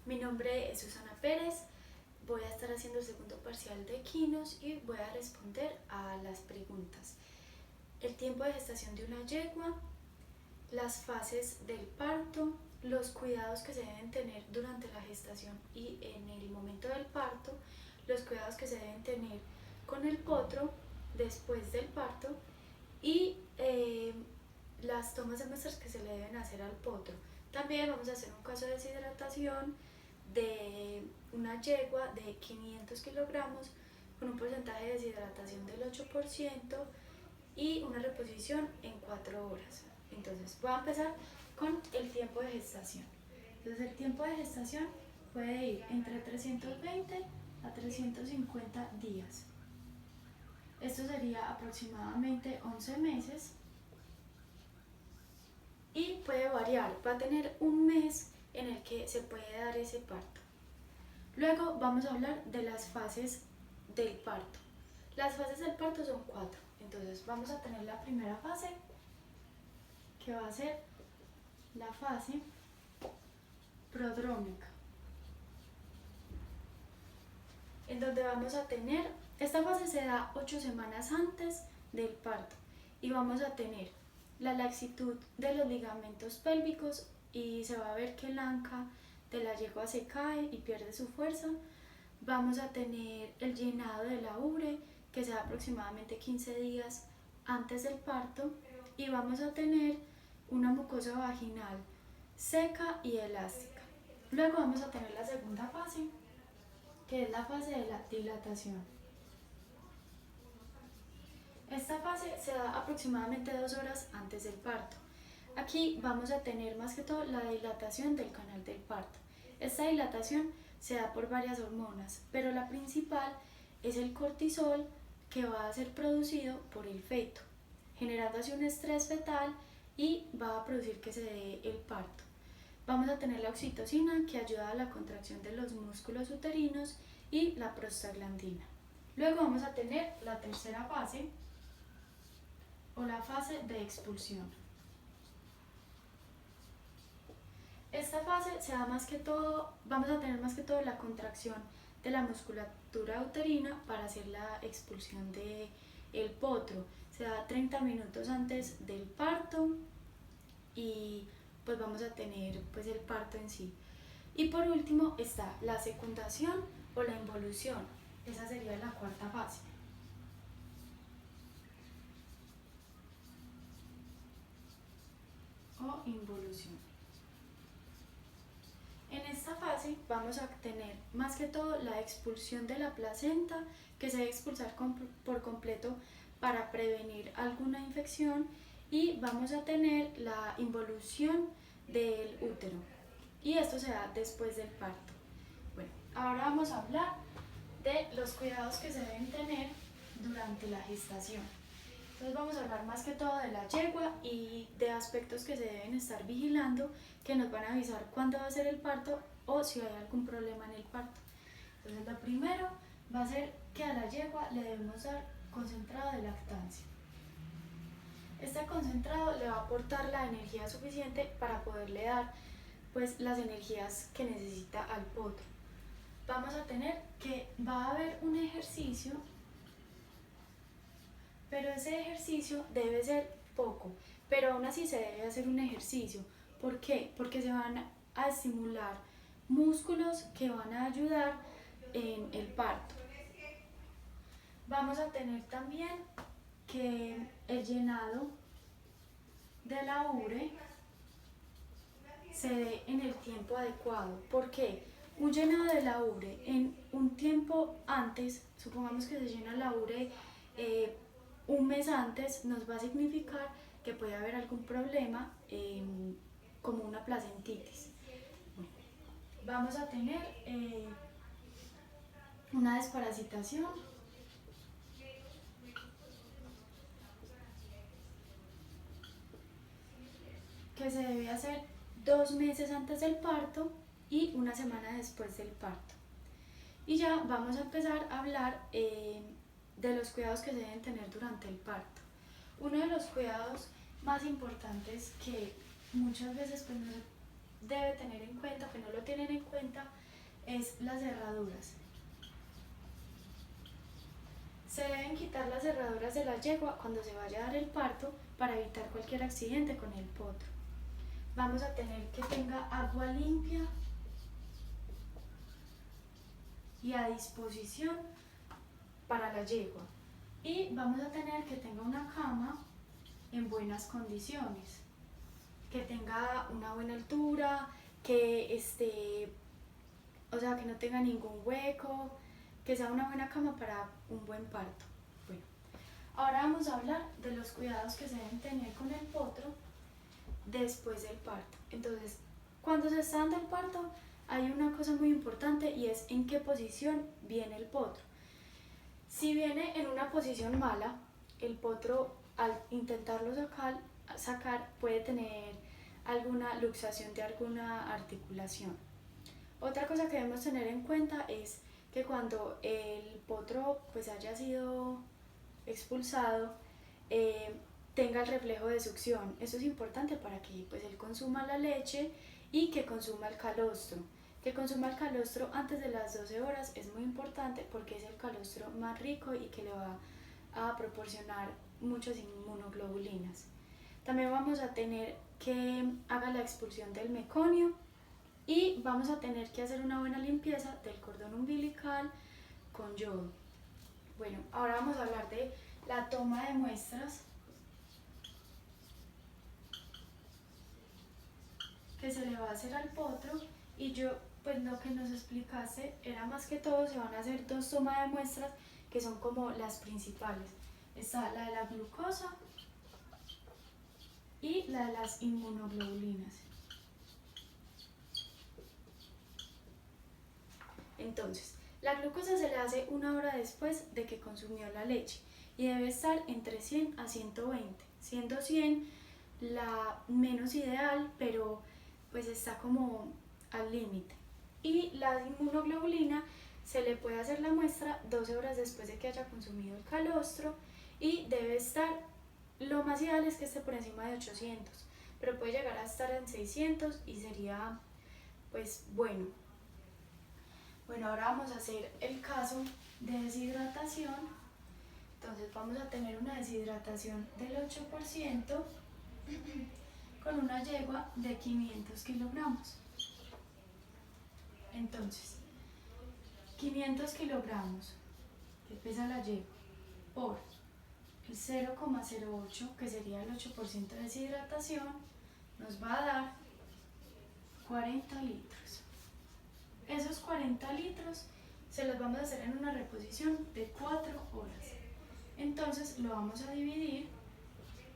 Mi nombre es Susana Pérez, voy a estar haciendo el segundo parcial de equinos y voy a responder a las preguntas. El tiempo de gestación de una yegua, las fases del parto, los cuidados que se deben tener durante la gestación y en el momento del parto, los cuidados que se deben tener con el potro después del parto y las tomas de muestras que se le deben hacer al potro. También vamos a hacer un caso de deshidratación de una yegua de 500 kilogramos con un porcentaje de deshidratación del 8% y una reposición en 4 horas. Entonces voy a empezar con el tiempo de gestación. Entonces el tiempo de gestación puede ir entre 320 a 350 días. Esto sería aproximadamente 11 meses y puede variar, va a tener un mes en el que se puede dar ese parto. Luego vamos a hablar de las fases del parto. Las fases del parto son 4, entonces vamos a tener la primera fase que va a ser la fase prodrómica, en donde vamos a tener, esta fase se da 8 semanas antes del parto y vamos a tener la laxitud de los ligamentos pélvicos y se va a ver que el anca de la yegua se cae y pierde su fuerza. Vamos a tener el llenado de la ubre que se da aproximadamente 15 días antes del parto y vamos a tener una mucosa vaginal seca y elástica. Luego vamos a tener la segunda fase, que es la fase de la dilatación. Esta fase se da aproximadamente 2 horas antes del parto. Aquí vamos a tener más que todo la dilatación del canal del parto. Esta dilatación se da por varias hormonas, pero la principal es el cortisol, que va a ser producido por el feto, generando así un estrés fetal y va a producir que se dé el parto. Vamos a tener la oxitocina, que ayuda a la contracción de los músculos uterinos, y la prostaglandina. Luego vamos a tener la tercera fase o la fase de expulsión. Esta fase se da más que todo, vamos a tener más que todo la contracción de la musculatura uterina para hacer la expulsión del potro. Se da 30 minutos antes del parto y pues vamos a tener pues el parto en sí. Y por último está la secundación o la involución. Esa sería la cuarta fase. O involución. En esta fase vamos a tener más que todo la expulsión de la placenta, que se debe expulsar por completo para prevenir alguna infección, y vamos a tener la involución del útero, y esto se da después del parto. Bueno, ahora vamos a hablar de los cuidados que se deben tener durante la gestación. Entonces vamos a hablar más que todo de la yegua y de aspectos que se deben estar vigilando, que nos van a avisar cuándo va a ser el parto o si hay algún problema en el parto. Entonces lo primero va a ser que a la yegua le debemos dar concentrado de lactancia. Este concentrado le va a aportar la energía suficiente para poderle dar pues las energías que necesita al potro. Vamos a tener que va a haber un ejercicio, pero ese ejercicio debe ser poco, pero aún así se debe hacer un ejercicio. ¿Por qué? Porque se van a estimular músculos que van a ayudar en el parto. Vamos a tener también que el llenado de la ubre se dé en el tiempo adecuado. ¿Por qué? Un llenado de la ubre en un tiempo antes, supongamos que se llena la ubre un mes antes, nos va a significar que puede haber algún problema como una placentitis. Vamos a tener una desparasitación, que se debe hacer 2 meses antes del parto y una semana después del parto. Y ya vamos a empezar a hablar de los cuidados que se deben tener durante el parto. Uno de los cuidados más importantes que muchas veces pues no debe tener en cuenta, que no lo tienen en cuenta, cuenta es las cerraduras. Se deben quitar las cerraduras de la yegua cuando se vaya a dar el parto para evitar cualquier accidente con el potro. Vamos a tener que tenga agua limpia y a disposición para la yegua. Y vamos a tener que tenga una cama en buenas condiciones, que tenga una buena altura, que que no tenga ningún hueco, que sea una buena cama para un buen parto. Bueno, ahora vamos a hablar de los cuidados que se deben tener con el potro después del parto. Entonces, cuando se está dando el parto, hay una cosa muy importante y es en qué posición viene el potro. Si viene en una posición mala, el potro al intentarlo sacar puede tener alguna luxación de alguna articulación. Otra cosa que debemos tener en cuenta es que cuando el potro pues haya sido expulsado, tenga el reflejo de succión. Eso es importante para que pues él consuma la leche y que consuma el calostro. Que consuma el calostro antes de las 12 horas es muy importante porque es el calostro más rico y que le va a proporcionar muchas inmunoglobulinas. También vamos a tener que haga la expulsión del meconio y vamos a tener que hacer una buena limpieza del cordón umbilical con yodo. Bueno, ahora vamos a hablar de la toma de muestras que se le va a hacer al potro y pues lo que nos explicaste era más que todo se van a hacer 2 tomas de muestras que son como las principales. Está la de la glucosa y la de las inmunoglobulinas. Entonces, la glucosa se le hace 1 hora después de que consumió la leche y debe estar entre 100 a 120, siendo 100 la menos ideal, pero pues está como al límite. Y la inmunoglobulina se le puede hacer la muestra 12 horas después de que haya consumido el calostro y debe estar, lo más ideal es que esté por encima de 800, pero puede llegar a estar en 600 y sería pues bueno. Bueno, ahora vamos a hacer el caso de deshidratación. Entonces vamos a tener una deshidratación del 8% con una yegua de 500 kilogramos. Entonces, 500 kilogramos que pesa la yegua por el 0,08, que sería el 8% de deshidratación, nos va a dar 40 litros. Esos 40 litros se los vamos a hacer en una reposición de 4 horas. Entonces lo vamos a dividir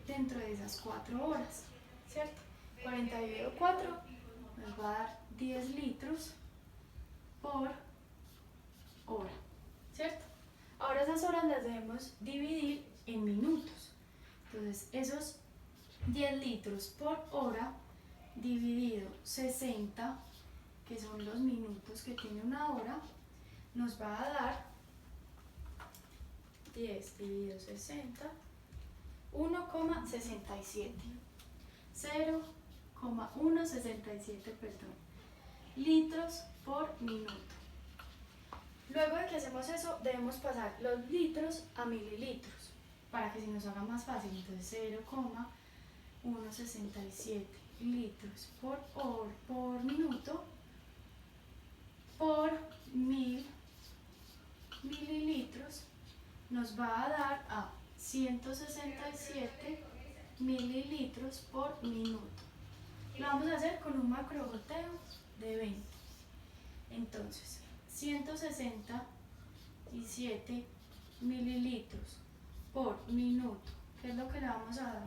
dentro de esas 4 horas, ¿cierto? 40 dividido 4 nos va a dar 10 litros por hora, ¿cierto? Ahora esas horas las debemos dividir en minutos. Entonces esos 10 litros por hora dividido 60, que son los minutos que tiene una hora, nos va a dar 10 dividido 60, 1,67, 0,167, perdón, litros por minuto. Luego de que hacemos eso, debemos pasar los litros a mililitros para que se nos haga más fácil. Entonces 0,167 litros por minuto por 1000 mililitros nos va a dar a 167 mililitros por minuto. Lo vamos a hacer con un macrogoteo de 20. Entonces, 167 mililitros por minuto, que es lo que le vamos a dar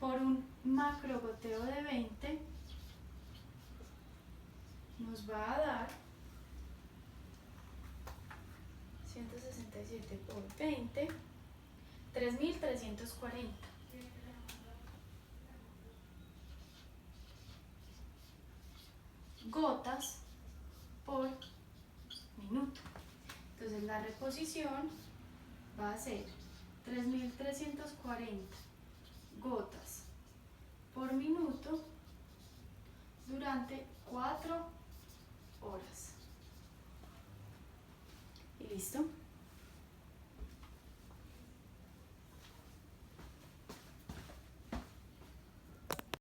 por un macrogoteo de 20, nos va a dar 167 por 20, 3340. Gotas por minuto. Entonces la reposición va a ser 3340 gotas por minuto durante 4 horas. ¿Listo?